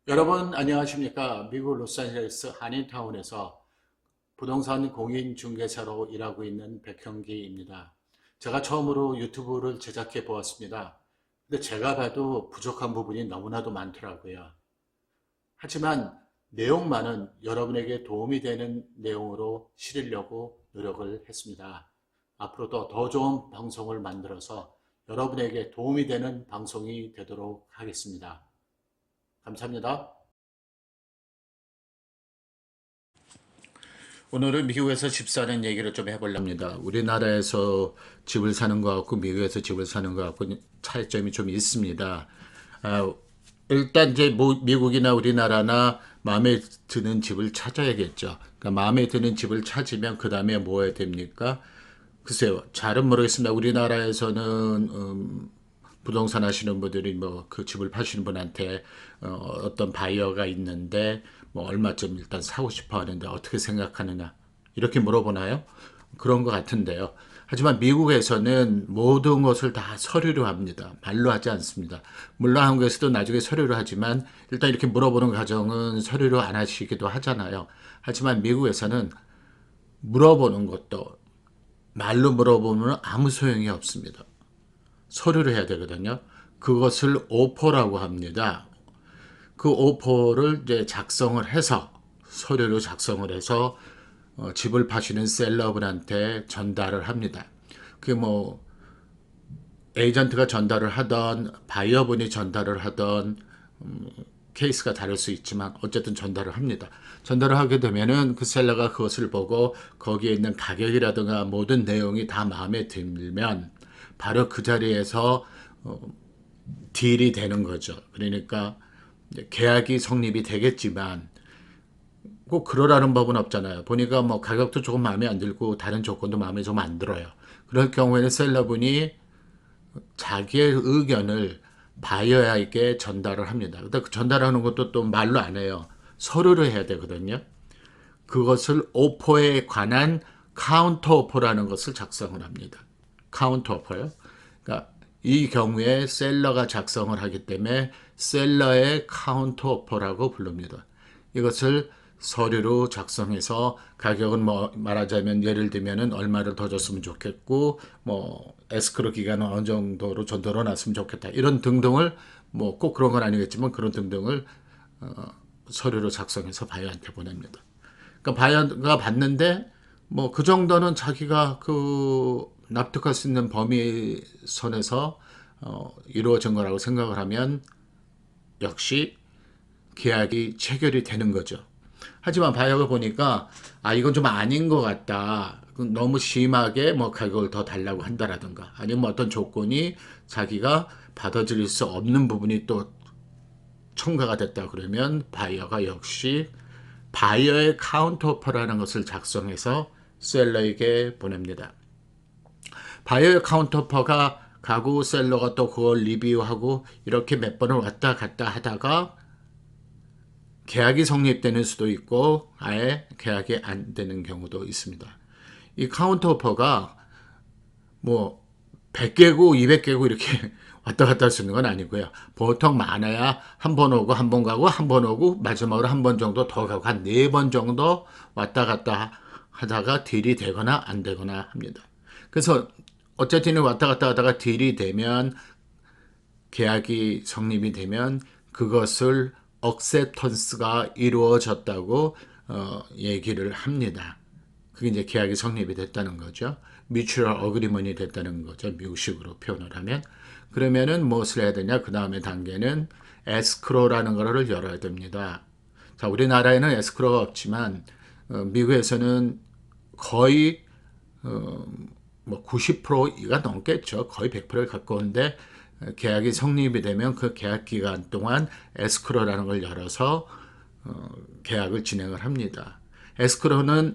여러분 안녕하십니까? 미국 로스앤젤레스 한인타운에서 부동산 공인중개사로 일하고 있는 백형기입니다. 제가 처음으로 유튜브를 제작해 보았습니다. 근데 제가 봐도 부족한 부분이 너무나도 많더라고요. 하지만 내용만은 여러분에게 도움이 되는 내용으로 실으려고 노력을 했습니다. 앞으로도 더 좋은 방송을 만들어서 여러분에게 도움이 되는 방송이 되도록 하겠습니다. 감사합니다. 오늘은 미국에서 집 사는 얘기를 좀 해보려고 합니다. 우리나라에서 집을 사는 것 같고 미국에서 집을 사는 것 같고 차이점이 좀 있습니다. 아, 일단 이제 뭐 미국이나 우리나라나 마음에 드는 집을 찾아야겠죠. 그러니까 마음에 드는 집을 찾으면 그 다음에 뭐 해야 됩니까? 글쎄요, 잘은 모르겠습니다. 우리나라에서는 부동산 하시는 분들이 뭐 그 집을 파시는 분한테 어떤 바이어가 있는데 뭐 얼마쯤 일단 사고 싶어 하는데 어떻게 생각하느냐 이렇게 물어보나요? 그런 것 같은데요. 하지만 미국에서는 모든 것을 다 서류로 합니다. 말로 하지 않습니다. 물론 한국에서도 나중에 서류로 하지만 일단 이렇게 물어보는 과정은 서류로 안 하시기도 하잖아요. 하지만 미국에서는 물어보는 것도 말로 물어보면 아무 소용이 없습니다. 서류를 해야 되거든요. 그것을 오퍼라고 합니다. 그 오퍼를 이제 작성을 해서 서류로 작성을 해서 집을 파시는 셀러분한테 전달을 합니다. 그게 뭐 에이전트가 전달을 하던 바이어분이 전달을 하던 케이스가 다를 수 있지만 어쨌든 전달을 합니다. 전달을 하게 되면은 그 셀러가 그것을 보고 거기에 있는 가격이라든가 모든 내용이 다 마음에 들면 바로 그 자리에서 딜이 되는 거죠. 그러니까 계약이 성립이 되겠지만 꼭 그러라는 법은 없잖아요. 보니까 뭐 가격도 조금 마음에 안 들고 다른 조건도 마음에 좀 안 들어요. 그럴 경우에는 셀러분이 자기의 의견을 바이어에게 전달을 합니다. 근데 그 전달하는 것도 또 말로 안 해요. 서류를 해야 되거든요. 그것을 오퍼에 관한 카운터 오퍼라는 것을 작성을 합니다. 카운터 오퍼요. 그러니까 이 경우에 셀러가 작성을 하기 때문에 셀러의 카운터 오퍼라고 부릅니다. 이것을 서류로 작성해서 가격은 뭐 말하자면 예를 들면은 얼마를 더 줬으면 좋겠고 뭐 에스크로 기간은 어느 정도로 전도로 놨으면 좋겠다 이런 등등을 뭐 꼭 그런 건 아니겠지만 그런 등등을 서류로 작성해서 바이어한테 보냅니다. 그러니까 바이어가 받는데 뭐 그 정도는 자기가 그 납득할 수 있는 범위 선에서 이루어진 거라고 생각을 하면 역시 계약이 체결이 되는 거죠. 하지만 바이어가 보니까 아 이건 좀 아닌 것 같다. 너무 심하게 뭐 가격을 더 달라고 한다라든가 아니면 어떤 조건이 자기가 받아들일 수 없는 부분이 또 첨가가 됐다 그러면 바이어가 역시 바이어의 카운터오퍼라는 것을 작성해서 셀러에게 보냅니다. 바이어의 카운터오퍼가 가고 셀러가 또 그걸 리뷰하고 이렇게 몇 번을 왔다 갔다 하다가 계약이 성립되는 수도 있고 아예 계약이 안 되는 경우도 있습니다. 이 카운터오퍼가 뭐 100개고 200개고 이렇게 왔다 갔다 할 수 있는 건 아니고요. 보통 많아야 한 번 오고 한 번 가고 한 번 오고 마지막으로 한 번 정도 더 가고 한 4번 정도 왔다 갔다 하다가 딜이 되거나 안 되거나 합니다. 그래서 어쨌든 왔다 갔다 하다가 딜이 되면 계약이 성립이 되면 그것을 억셉턴스가 이루어졌다고 얘기를 합니다. 그게 이제 계약이 성립이 됐다는 거죠. 뮤추얼 어그리먼이 됐다는 거죠. 미국식으로 표현을 하면. 그러면은 무엇을 해야 되냐? 그 다음에 단계는 에스크로라는 거를 열어야 됩니다. 자, 우리나라에는 에스크로가 없지만 미국에서는 거의 뭐 90%가 넘겠죠. 거의 100%에 가까운데 계약이 성립이 되면 그 계약 기간 동안 에스크로라는 걸 열어서 계약을 진행을 합니다. 에스크로는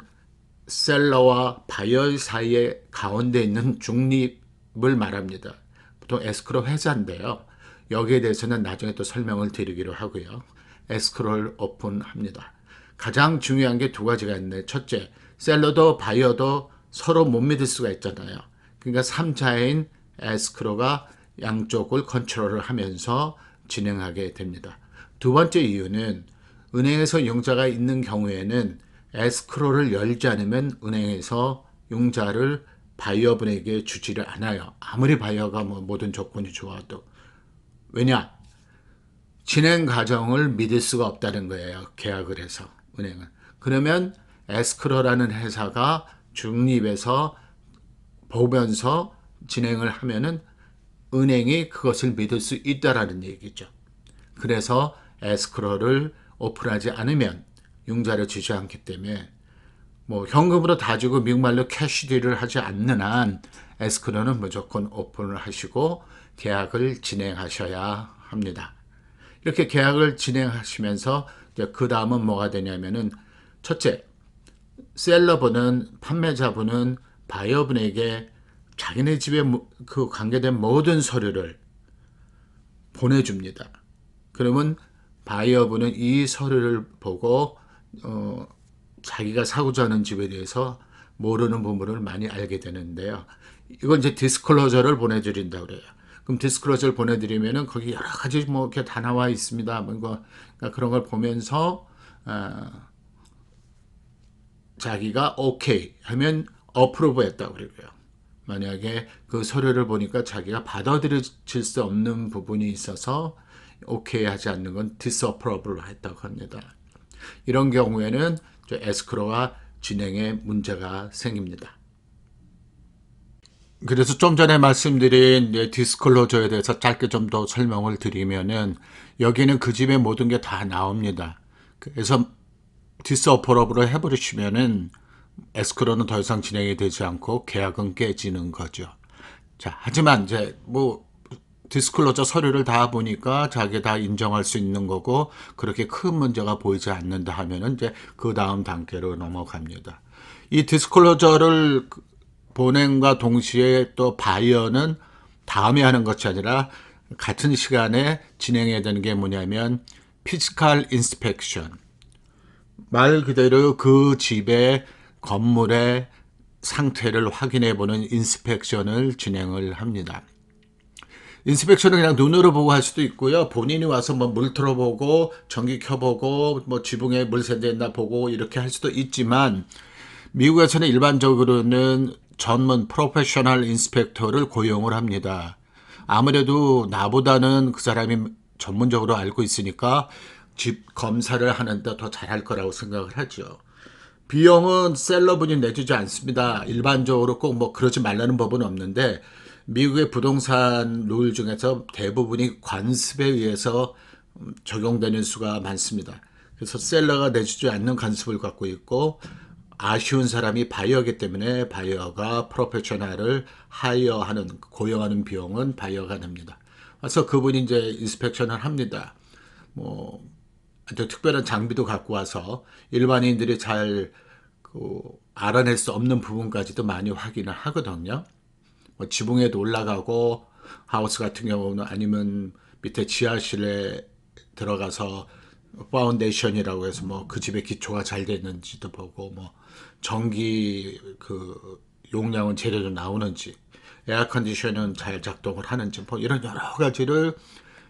셀러와 바이어 사이에 가운데 있는 중립을 말합니다. 보통 에스크로 회사인데요. 여기에 대해서는 나중에 또 설명을 드리기로 하고요. 에스크로를 오픈합니다. 가장 중요한 게 두 가지가 있는데 첫째, 셀러도 바이어도 서로 못 믿을 수가 있잖아요. 그러니까 3자인 에스크로가 양쪽을 컨트롤을 하면서 진행하게 됩니다. 두 번째 이유는 은행에서 융자가 있는 경우에는 에스크로를 열지 않으면 은행에서 융자를 바이어분에게 주지를 않아요. 아무리 바이어가 뭐 모든 조건이 좋아도. 왜냐? 진행 과정을 믿을 수가 없다는 거예요. 계약을 해서 은행은. 그러면 에스크로라는 회사가 중립해서 보면서 진행을 하면은 은행이 그것을 믿을 수 있다라는 얘기죠. 그래서 에스크로를 오픈하지 않으면 융자를 주지 않기 때문에 뭐 현금으로 다 주고 미국 말로 캐시딜을 하지 않는 한 에스크로는 무조건 오픈을 하시고 계약을 진행하셔야 합니다. 이렇게 계약을 진행하시면서 그 다음은 뭐가 되냐면은 첫째, 셀러분은 판매자분은 바이어분에게 자기네 집에 그 관계된 모든 서류를 보내줍니다. 그러면 바이어분은 이 서류를 보고 자기가 사고자 하는 집에 대해서 모르는 부분을 많이 알게 되는데요. 이건 이제 디스클로저를 보내드린다고 그래요. 그럼 디스클로저를 보내드리면은 거기 여러 가지 뭐 이렇게 다 나와 있습니다. 뭐 그러니까 그런 걸 보면서 자기가 오케이 하면 어프로브 했다고 그러고요. 만약에 그 서류를 보니까 자기가 받아들여질 수 없는 부분이 있어서 오케이 하지 않는 건 디스어프로브를 했다고 합니다. 이런 경우에는 에스크로가 진행에 문제가 생깁니다. 그래서 좀 전에 말씀드린 디스클로저에 대해서 짧게 좀 더 설명을 드리면은 여기는 그 집의 모든 게 다 나옵니다. 그래서 디스어프로브를 해버리시면은 에스크로는 더 이상 진행이 되지 않고 계약은 깨지는 거죠. 자, 하지만 이제 뭐 디스클로저 서류를 다 보니까 자기 다 인정할 수 있는 거고 그렇게 큰 문제가 보이지 않는다 하면은 이제 그 다음 단계로 넘어갑니다. 이 디스클로저를 보냄과 동시에 또 바이어는 다음에 하는 것이 아니라 같은 시간에 진행해야 되는 게 뭐냐면 피지컬 인스펙션. 말 그대로 그 집의 건물의 상태를 확인해 보는 인스펙션을 진행을 합니다. 인스펙션은 그냥 눈으로 보고 할 수도 있고요. 본인이 와서 뭐 물 틀어보고 전기 켜보고 뭐 지붕에 물 새는다 보고 이렇게 할 수도 있지만 미국에서는 일반적으로는 전문 프로페셔널 인스펙터를 고용을 합니다. 아무래도 나보다는 그 사람이 전문적으로 알고 있으니까 집 검사를 하는데 더 잘할 거라고 생각을 하죠. 비용은 셀러분이 내주지 않습니다. 일반적으로 꼭 뭐 그러지 말라는 법은 없는데 미국의 부동산 룰 중에서 대부분이 관습에 의해서 적용되는 수가 많습니다. 그래서 셀러가 내주지 않는 관습을 갖고 있고 아쉬운 사람이 바이어이기 때문에 바이어가 프로페셔널을 하이어하는 고용하는 비용은 바이어가 냅니다. 그래서 그분이 이제 인스펙션을 합니다. 뭐 아주 특별한 장비도 갖고 와서 일반인들이 잘 알아낼 수 없는 부분까지도 많이 확인을 하거든요. 뭐 지붕에도 올라가고 하우스 같은 경우는 아니면 밑에 지하실에 들어가서 파운데이션이라고 해서 뭐 그 집의 기초가 잘 됐는지도 보고 뭐 전기 그 용량은 제대로 나오는지 에어컨디션은 잘 작동을 하는지 뭐 이런 여러 가지를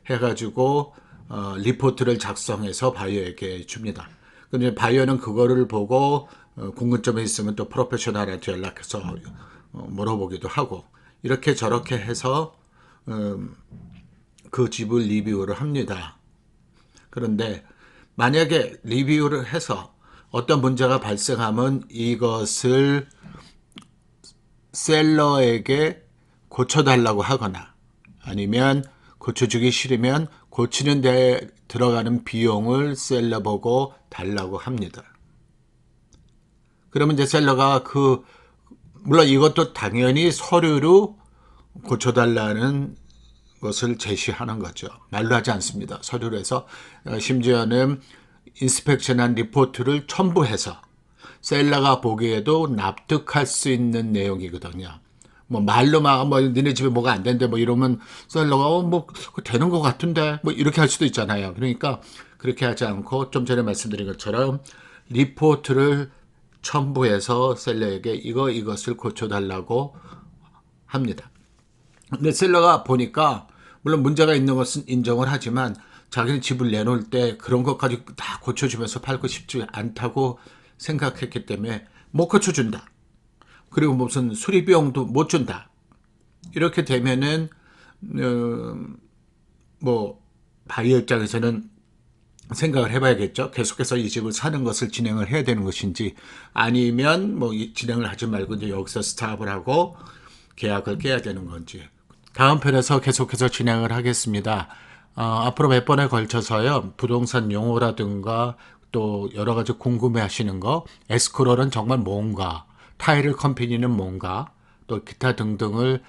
해가지고 리포트를 작성해서 바이어에게 줍니다. 근데 바이어는 그거를 보고 궁금점이 있으면 또 프로페셔널한테 연락해서 물어보기도 하고 이렇게 저렇게 해서 그 집을 리뷰를 합니다. 그런데 만약에 리뷰를 해서 어떤 문제가 발생하면 이것을 셀러에게 고쳐달라고 하거나 아니면 고쳐주기 싫으면 고치는 데 들어가는 비용을 셀러 보고 달라고 합니다. 그러면 이제 셀러가 물론 이것도 당연히 서류로 고쳐달라는 것을 제시하는 거죠. 말로 하지 않습니다. 서류로 해서 심지어는 인스펙션한 리포트를 첨부해서 셀러가 보기에도 납득할 수 있는 내용이거든요. 뭐 말로 막 뭐 니네 집에 뭐가 안 된대 뭐 이러면 셀러가 뭐 되는 것 같은데 뭐 이렇게 할 수도 있잖아요. 그러니까 그렇게 하지 않고 좀 전에 말씀드린 것처럼 리포트를 첨부해서 셀러에게 이것을 고쳐달라고 합니다. 근데 셀러가 보니까 물론 문제가 있는 것은 인정을 하지만 자기는 집을 내놓을 때 그런 것까지 다 고쳐주면서 팔고 싶지 않다고 생각했기 때문에 못 고쳐준다. 그리고 무슨 수리비용도 못 준다. 이렇게 되면은 뭐 바이어 입장에서는 생각을 해봐야겠죠. 계속해서 이 집을 사는 것을 진행을 해야 되는 것인지 아니면 뭐 진행을 하지 말고 이제 여기서 스탑을 하고 계약을 깨야 되는 건지. 다음 편에서 계속해서 진행을 하겠습니다. 앞으로 몇 번에 걸쳐서요. 부동산 용어라든가 또 여러 가지 궁금해 하시는 거, 에스크로는 정말 뭔가, 타이틀 컴퍼니는 뭔가, 또 기타 등등을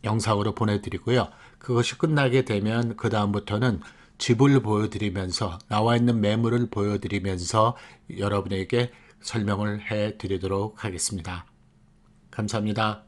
영상으로 보내드리고요. 그것이 끝나게 되면 그 다음부터는 집을 보여드리면서 나와 있는 매물을 보여드리면서 여러분에게 설명을 해드리도록 하겠습니다. 감사합니다.